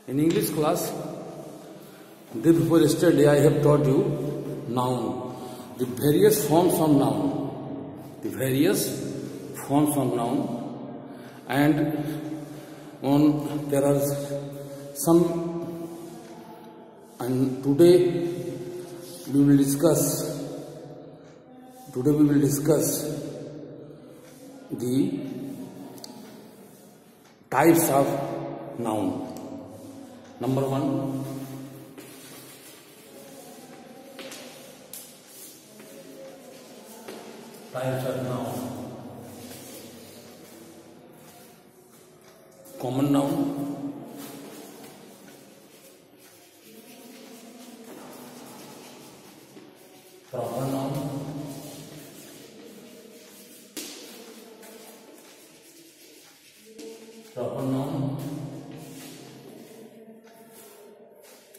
In English class, day before yesterday, I have taught you noun, the various forms of noun, and there are some, and today we will discuss the types of noun. Number one, types of noun. Common noun, proper noun,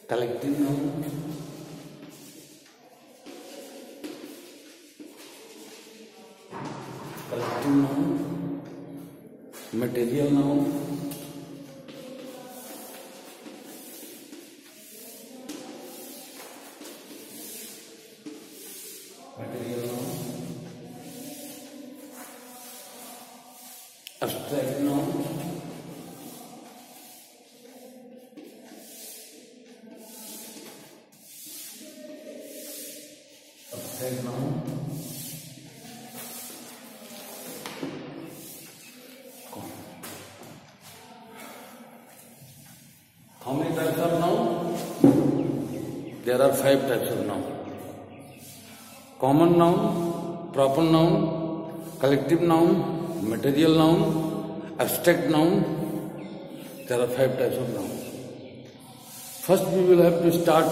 collective noun, material noun, abstract noun, How many types of noun? There are 5 types of noun. Common noun, proper noun, collective noun, material noun, abstract noun. There are 5 types of noun. First we will have to start.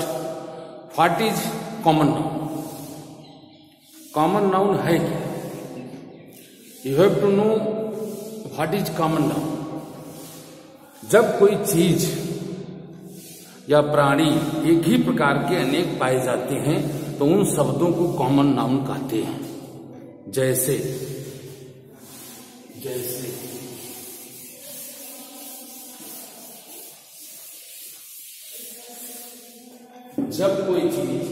What is common noun? Common noun है क्या? You have to know what is common noun. जब कोई चीज या प्राणी एक ही प्रकार के अनेक पाए जाते हैं तो उन शब्दों को कॉमन नाउन कहते हैं. जैसे जब कोई चीज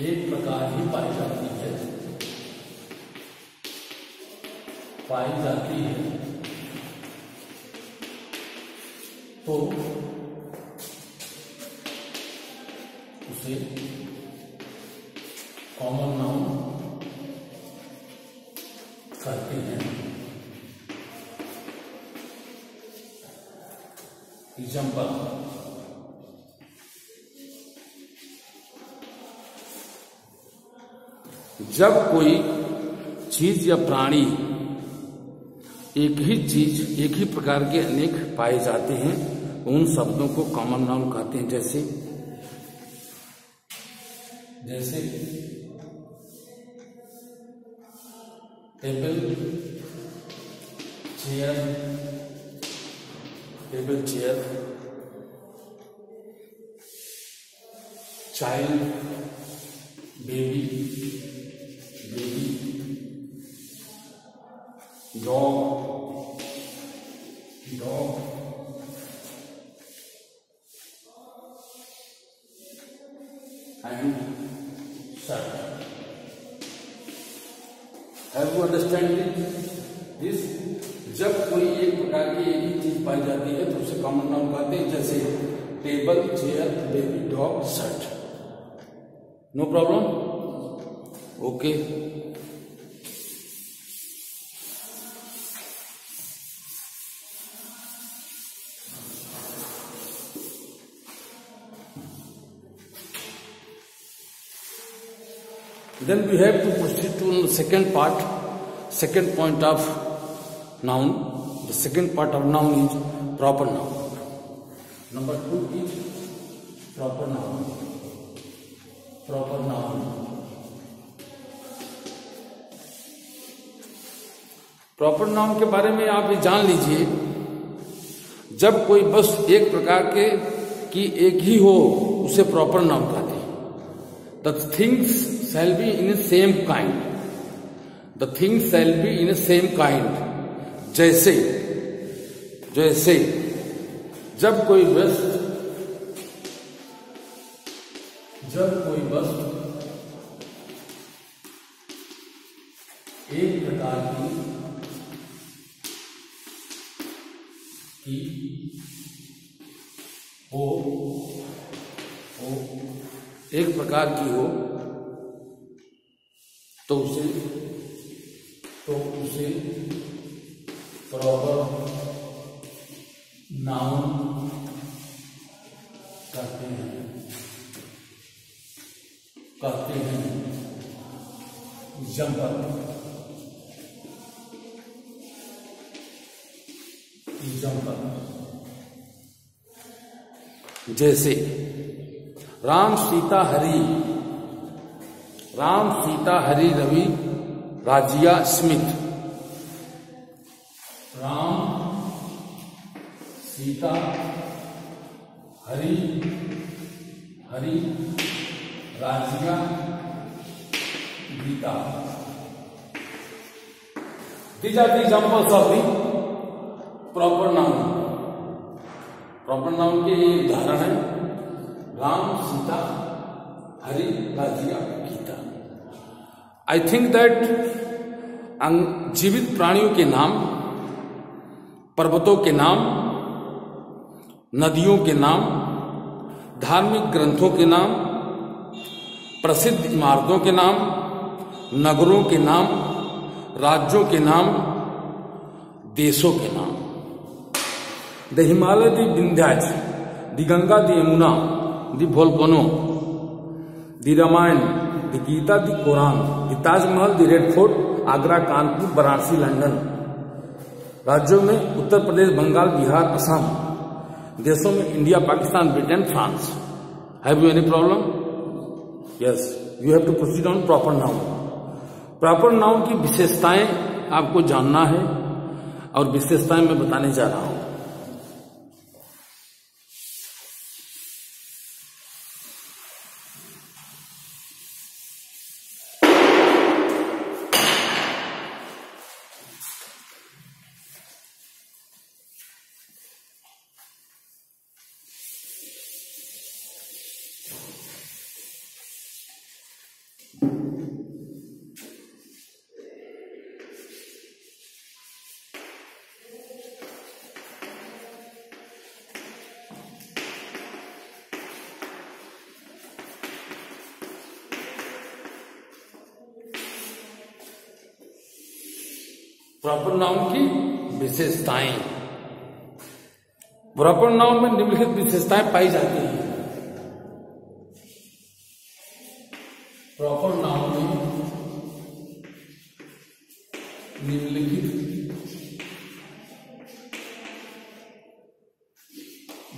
एक प्रकार ही पाई जाती है तो उसे कॉमन नाउन कहते हैं. एग्जाम्पल, जब कोई चीज या प्राणी एक ही प्रकार के अनेक पाए जाते हैं उन शब्दों को कॉमन नाउन कहते हैं. जैसे table, chair, child, baby, dog, and shirt. Have you understand this? जब कोई एक प्रकार की एक ही चीज पाई जाती है तो उसे कॉमन नाउन कहते हैं. जैसे table, chair, baby, dog, shirt. No problem? Okay. Then we have to proceed to the second point of noun. The second part of noun is proper noun. Number 2 is proper noun. Proper noun के बारे में आप ये जान लीजिए, जब कोई बस एक प्रकार के की एक ही हो उसे प्रॉपर नाउन कहते हैं. The things shall be in A same kind, the things shall be in A same kind. जैसे, जैसे जब कोई वस्तु एक प्रकार की हो, एक प्रकार की हो तो उसे प्रॉपर नाउन कहते हैं। एग्जाम्पल, जैसे Ram Sita Hari Ravi Razia Smith. Ram Sita Hari Razia Gita. These are the examples of the proper noun। Proper noun के ये उदाहरण है, Ram Sita Hari Razia Gita. I think that जीवित प्राणियों के नाम, पर्वतों के नाम, नदियों के नाम, धार्मिक ग्रंथों के नाम, प्रसिद्ध इमारतों के नाम, नगरों के नाम, राज्यों के नाम, देशों के नाम। The Himalaya, the Vindhyachal, the Ganga, the Yamuna, the volcano, the Ramayana, the Gita, the Quran, the Taj Mahal, the Red Fort, Agra, Kanpur, Varanasi, London. राज्यों में उत्तर प्रदेश, बंगाल, बिहार, असम। देशों में India, Pakistan, Britain, France. Have you any problem? Yes, you have to proceed on proper noun. Proper noun की विशेषताएं आपको जानना है और विशेषताएं मैं बताने जा रहा हूं। प्रॉपर नाउन की विशेषताएं। प्रॉपर नाउन में निम्नलिखित विशेषताएं पाई जाती हैं। प्रॉपर नाउन में निम्नलिखित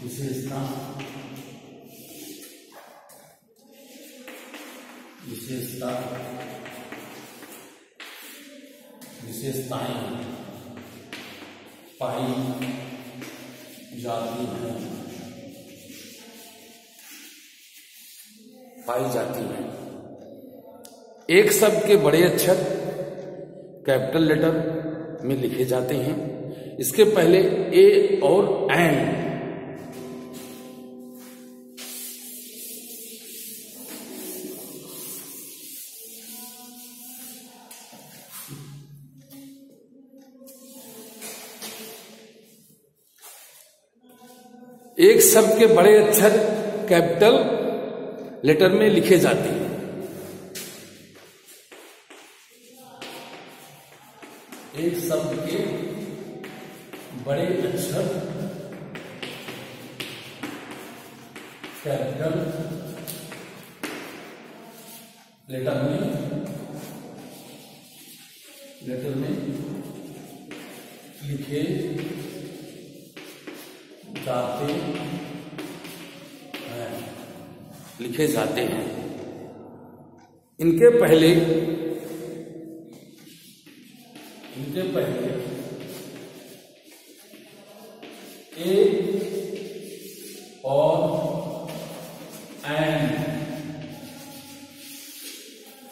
विशेषताएं पाई जाती हैं। एक शब्द के बड़े अक्षर कैपिटल लेटर में लिखे जाते हैं। इसके पहले ए और एन एक शब्द के बड़े अक्षर कैपिटल लेटर में लिखे जाते हैं। एक शब्द के बड़े अक्षर कैपिटल लेटर में लिखे जाते हैं। इनके पहले ए और एन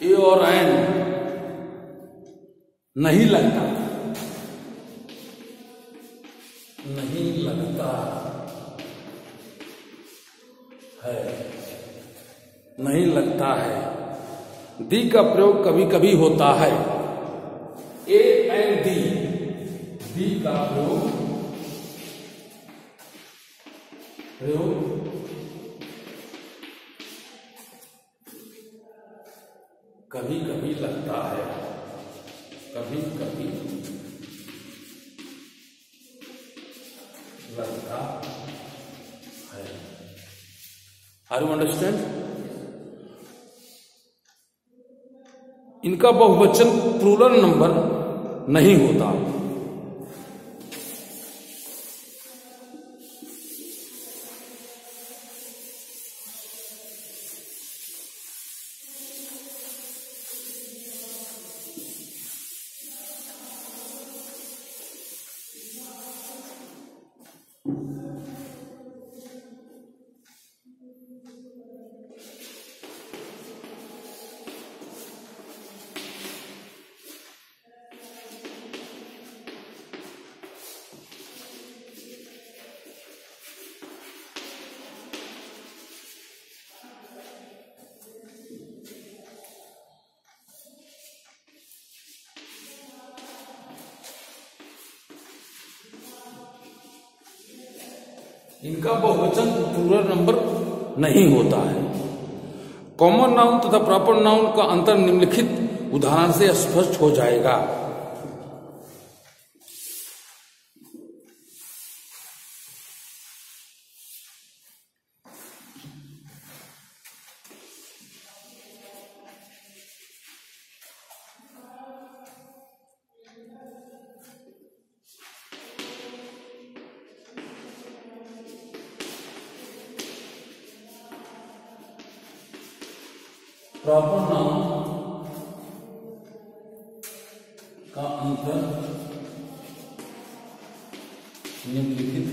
ए और एन नहीं लगता, नहीं लगता है, नहीं लगता है। दी का प्रयोग कभी कभी होता है। ए एंड दी का प्रयोग कभी कभी लगता है, कभी कभी लगता है। Are you understand? इनका बहुवचन प्लूरल नंबर नहीं होता। इनका बहुवचन प्लूरल नंबर नहीं होता है। कॉमन नाउन तथा प्रॉपर नाउन का अंतर निम्नलिखित उदाहरण से स्पष्ट हो जाएगा। प्रॉपर नाउन का अंतर निम्नलिखित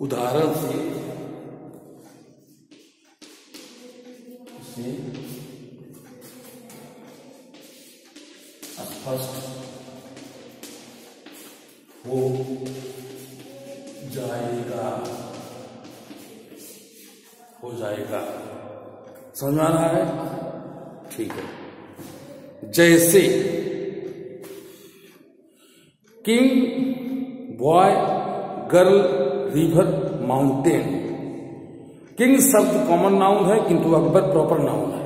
उदाहरण से स्पष्ट हो जाएगा, हो जाएगा। समझ में आ रहा है? ठीक है। जैसे king, boy, girl, river, mountain. King शब्द कॉमन नाउन है किंतु अकबर प्रॉपर नाउन है।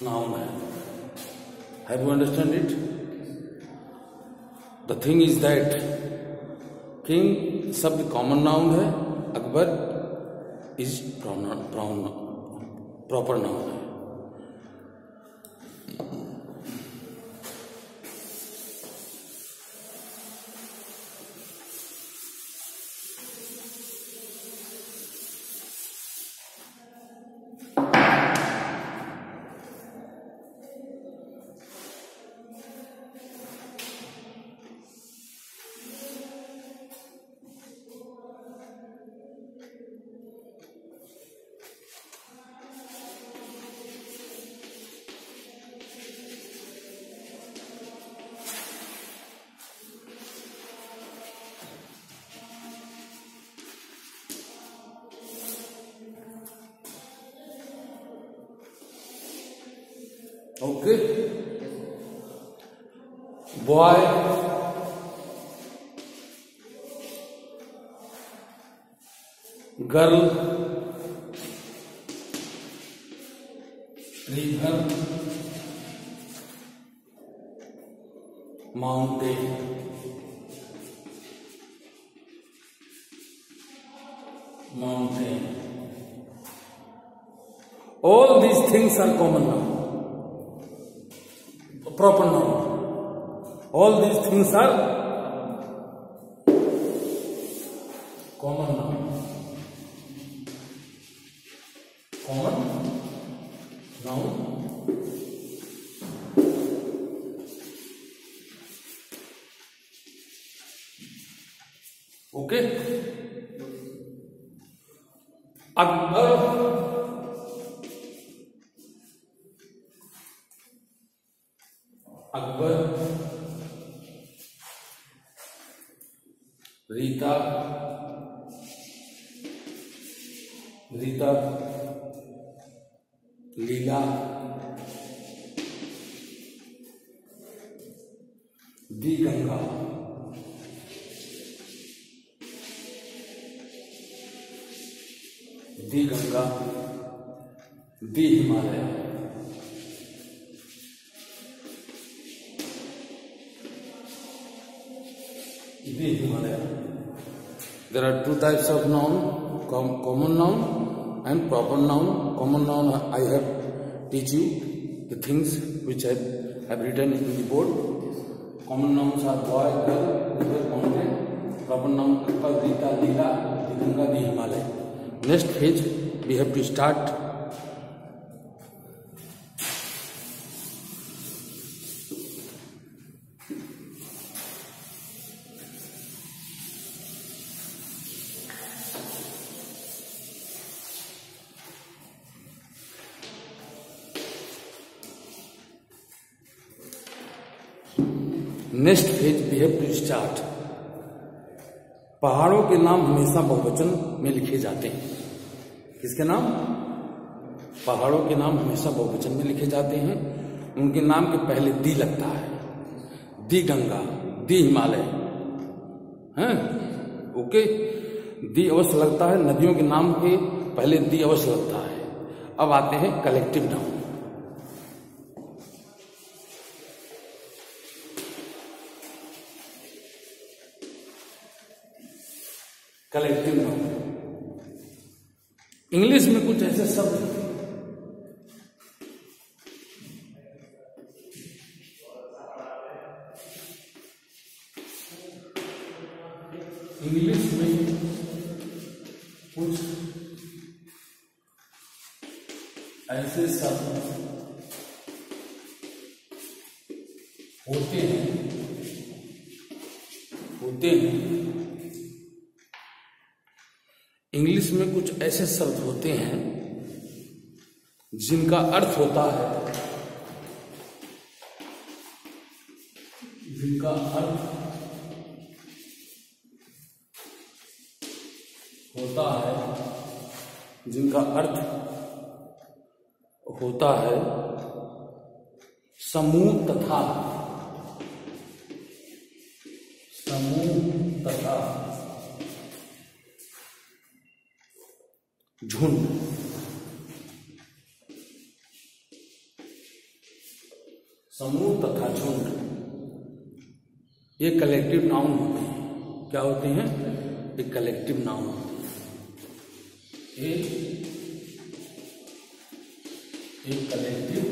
Noun है। Have you understand it? The thing is that king शब्द कॉमन नाउन है, अकबर इज प्रॉपर नाउन है। Okay, boy, girl, river, mountain, all these things are common noun, proper noun. All these things are common noun. Common noun. Okay. Akbar, Akbar, Rita, Rita, Leela, the Ganga, the Ganga, the Himalaya, the Himalaya. There are two types of noun, common noun and proper noun. Common noun, I have teach you the things which I have written in the board. Common nouns are boy, girl, river, mountain. Proper noun, Akbar, Rita, Leela, the Ganga, the Himalaya. Next page we have to start. Next page we have to start. पहाड़ों के नाम हमेशा बहुवचन में लिखे जाते हैं. किसके नाम? पहाड़ों के नाम हमेशा बहुवचन में लिखे जाते हैं. उनके नाम के पहले दी लगता है. दी गंगा, दी हिमालय, हैं? ओके, दी अवश्य लगता है. नदियों के नाम के पहले दी अवश्य लगता है. अब आते हैं collective noun. Collective noun English में कुछ ऐसे शब्द इंग्लिश में कुछ ऐसे शब्द होते हैं इंग्लिश में कुछ ऐसे शब्द होते हैं जिनका अर्थ होता है जिनका अर्थ होता है समूह तथा झुंड. समूह तथा झुंड ये कलेक्टिव नाउन होते हैं. क्या होते हैं? ये कलेक्टिव नाउन होते हैं. एक कलेक्टिव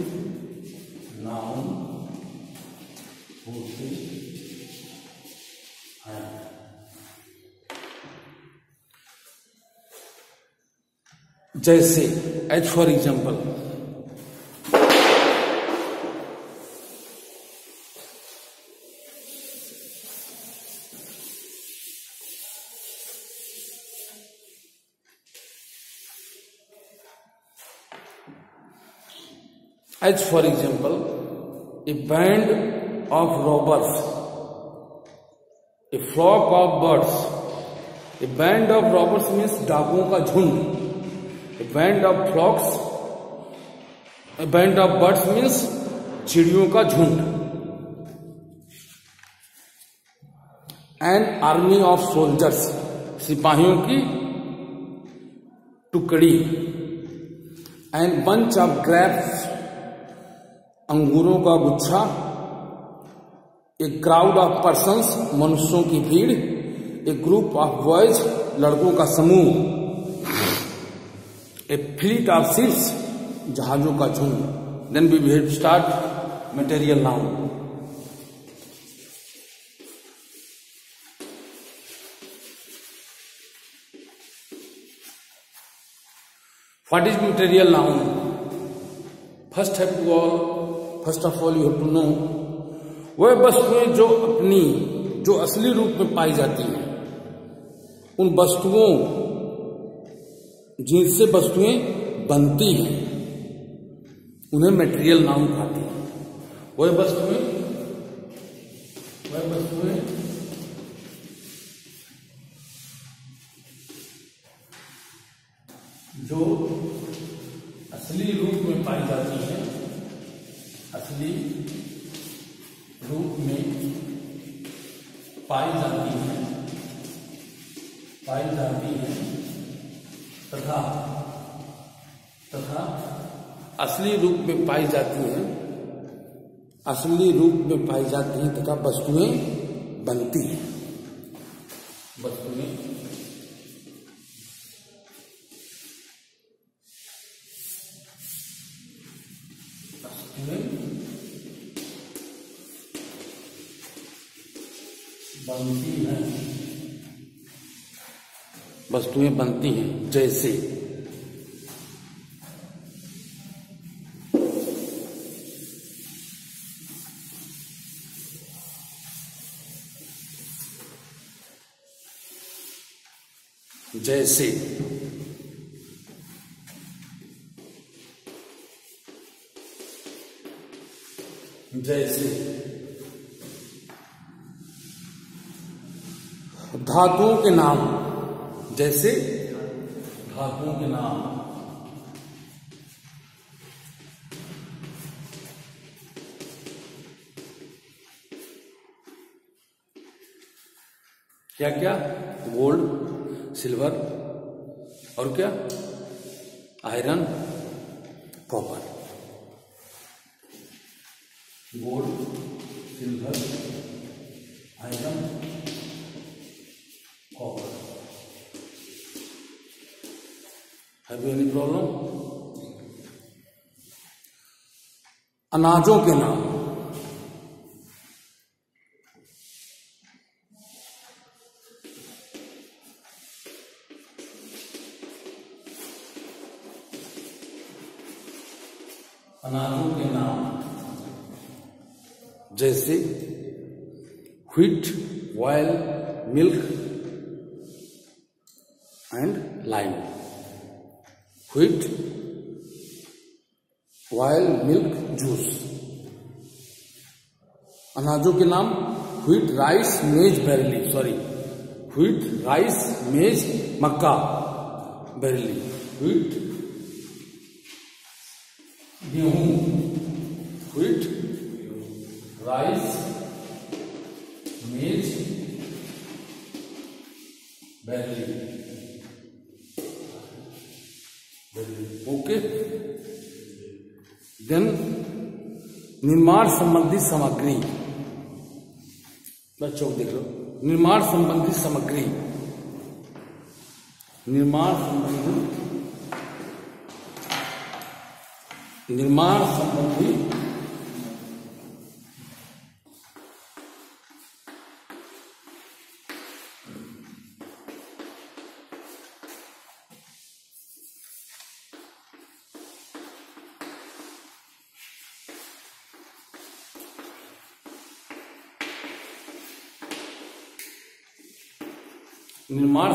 नाउन होते हैं. जैसे as for example As for example, a band of robbers, a flock of birds. A band of robbers means डाकुओं का झुंड. A band of birds means चिड़ियों का झुंड। एन आर्मी ऑफ सोल्जर्स, सिपाहियों की टुकड़ी। एन बंच ऑफ ग्रेप्स, अंगूरों का गुच्छा। ए क्राउड ऑफ पर्सन्स, मनुष्यों की भीड़। ए ग्रुप ऑफ बॉयज, लड़कों का समूह। ए फ्लीट ऑफ शिप्स, जहाजों का झुंड। Then we will start material noun. What is material noun? First of all you have to know, वह वस्तुएं जो असली रूप में पाई जाती हैं, उन वस्तुओं जिनसे वस्तुएं बनती हैं, उन्हें मटेरियल नाउन कहते हैं। वह वस्तुएं जो असली रूप में पाई जाती हैं, असली रूप में पाई जाती हैं तथा असली रूप में पाई जाती हैं तथा वस्तुएं बनती हैं। वस्तुएं बनती हैं जैसे धातुओं के नाम। जैसे धातुओं के नाम। क्या क्या? गोल्ड, सिल्वर और क्या? Iron, copper. Gold, silver, iron, copper. Have you any problem? अनाजों के नाम। अनाजों के नाम जैसे wheat, oil, milk and lime. Wheat, oil, milk, juice. अनाजों के नाम व्हीट, राइस, मेज, बैरली। व्हीट, राइस, मेज, मक्का, बैरली। व्हीट, गेहूं। व्हीट, राइस, मेज, बैरली। ओके। देन निर्माण संबंधी सामग्री। बच्चों देख लो, निर्माण संबंधी सामग्री। निर्माण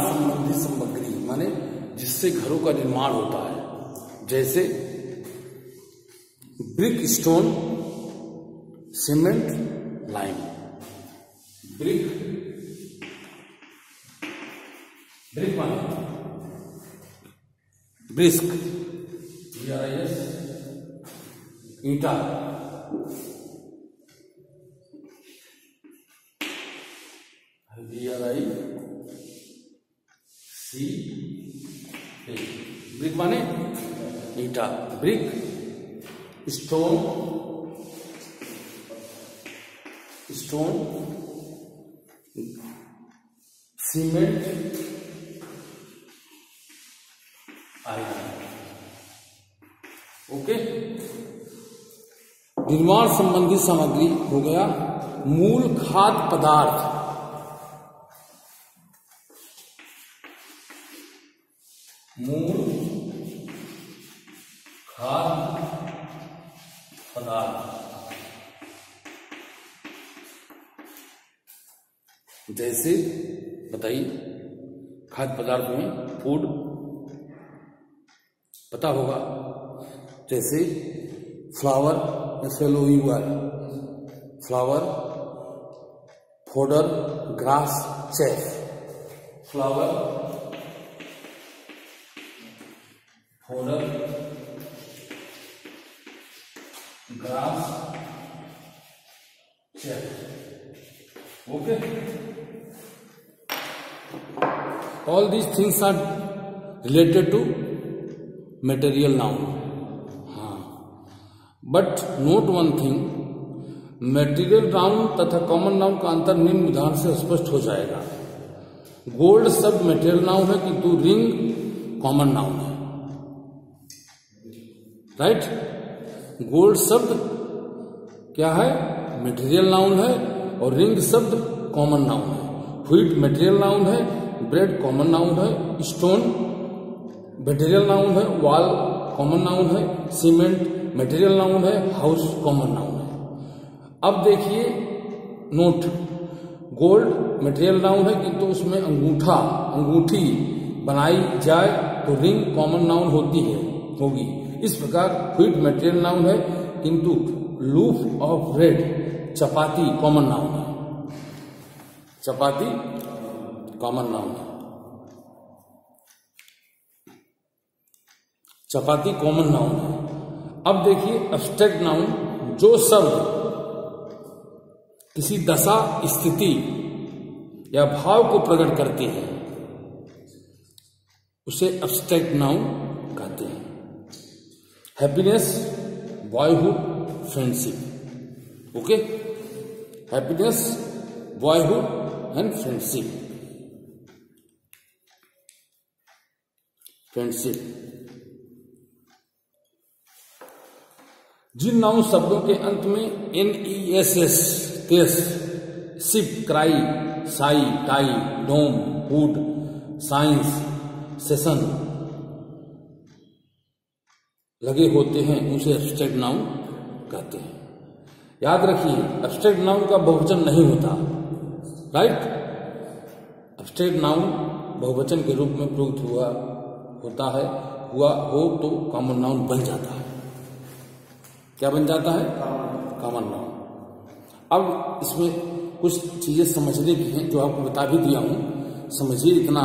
संबंधी सामग्री माने जिससे घरों का निर्माण होता है। जैसे brick, stone, cement, lime. Brick माने ब्रिस्क, ईटा। ब्रिक माने ईटा, brick, stone, stone, cement, iron. Okay, निर्माण संबंधी सामग्री हो गया। मूल खाद्य पदार्थ, मूल खाद्य पदार्थ जैसे बताइए, खाद्य पदार्थ में फूड पता होगा, जैसे flower, flower, fodder, grass, chef. Flower, fodder, grass, chef. Okay, all these things are related to material noun. हाँ, but note one thing, material noun तथा common noun का अंतर निम्न उदाहरण से स्पष्ट हो जाएगा। गोल्ड शब्द material noun है, किंतु रिंग common noun है। राइट, गोल्ड शब्द क्या है? material noun है, और रिंग शब्द common noun है। व्हीट material noun है, ब्रेड कॉमन नाउन है, स्टोन मटेरियल नाउन है, वॉल कॉमन नाउन है, सीमेंट मटेरियल नाउन है, हाउस कॉमन नाउन है। अब देखिए नोट, गोल्ड मटेरियल नाउन है, किंतु उसमें अंगूठा, अंगूठी बनाई जाए तो रिंग कॉमन नाउन होगी। इस प्रकार व्हीट मटेरियल नाउन है, किंतु लूफ of bread, chapati common noun है। चपाती कॉमन नाउन है, चपाती कॉमन नाउन है। अब देखिए एब्स्ट्रैक्ट नाउन, जो शब्द किसी दशा, स्थिति या भाव को प्रकट करते हैं उसे एब्स्ट्रैक्ट नाउन कहते हैं। Happiness, boyhood, friendship. Okay, happiness, boyhood and friendship. Friendship. जिन नाउन शब्दों के अंत में NESS, केस, सिप, क्राई, साई, टाई, डोम, हुड, साइंस, सेशन लगे होते हैं उसे एब्स्ट्रैक्ट नाउन कहते हैं। याद रखिए, एब्स्ट्रैक्ट नाउन का बहुवचन नहीं होता। राइट, एब्स्ट्रैक्ट नाउन बहुवचन के रूप में प्रयुक्त होता है, हो तो कॉमन नाउन बन जाता है। क्या बन जाता है? Common noun. अब इसमें कुछ चीजें समझने की हैं जो आपको बता भी दिया हूं। समझिए इतना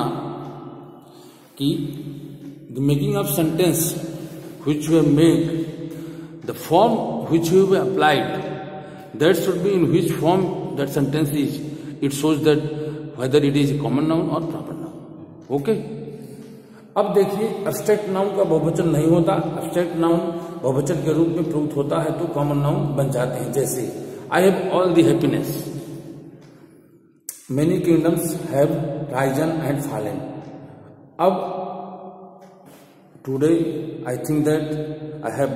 कि the making of sentence which you have made, the form which you have applied, that should be in which form that sentence is. It shows that whether it is a common noun or proper noun. Okay? अब देखिए, abstract noun का बहुवचन नहीं होता। Abstract noun बहुवचन के रूप में प्रयुक्त होता है तो कॉमन नाउन बन जाते हैं। जैसे I have all the happiness, many kingdoms have risen and fallen. अब today I think that I have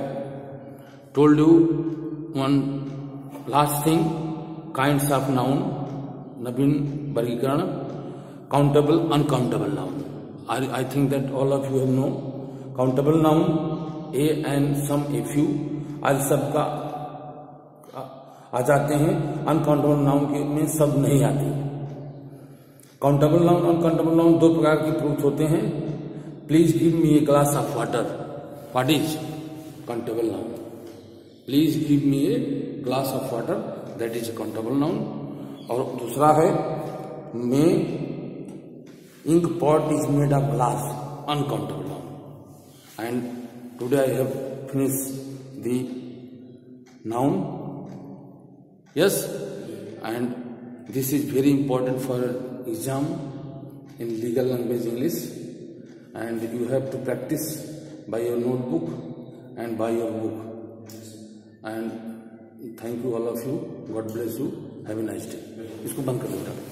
told you one last thing, kinds of noun, नवीन वर्गीकरण, countable, uncountable noun. I think that all of you have known countable noun, a and some, a few आदि सब का आ जाते हैं। Uncountable noun के में सब नहीं आते। काउंटेबल नाउन, अनकाउंटेबल नाउन दो प्रकार के प्रयुक्त होते हैं। Please give me a glass of water, what is countable noun? Please give me a glass of water, that is a countable noun. और दूसरा है मे ink pot is made of glass, uncountable noun. And today I have finished the noun. Yes, and this is very important for exam in legal language English, and you have to practice by your notebook and by your book. And thank you all of you. God bless you. Have a nice day. इसको बंद कर दो बेटा.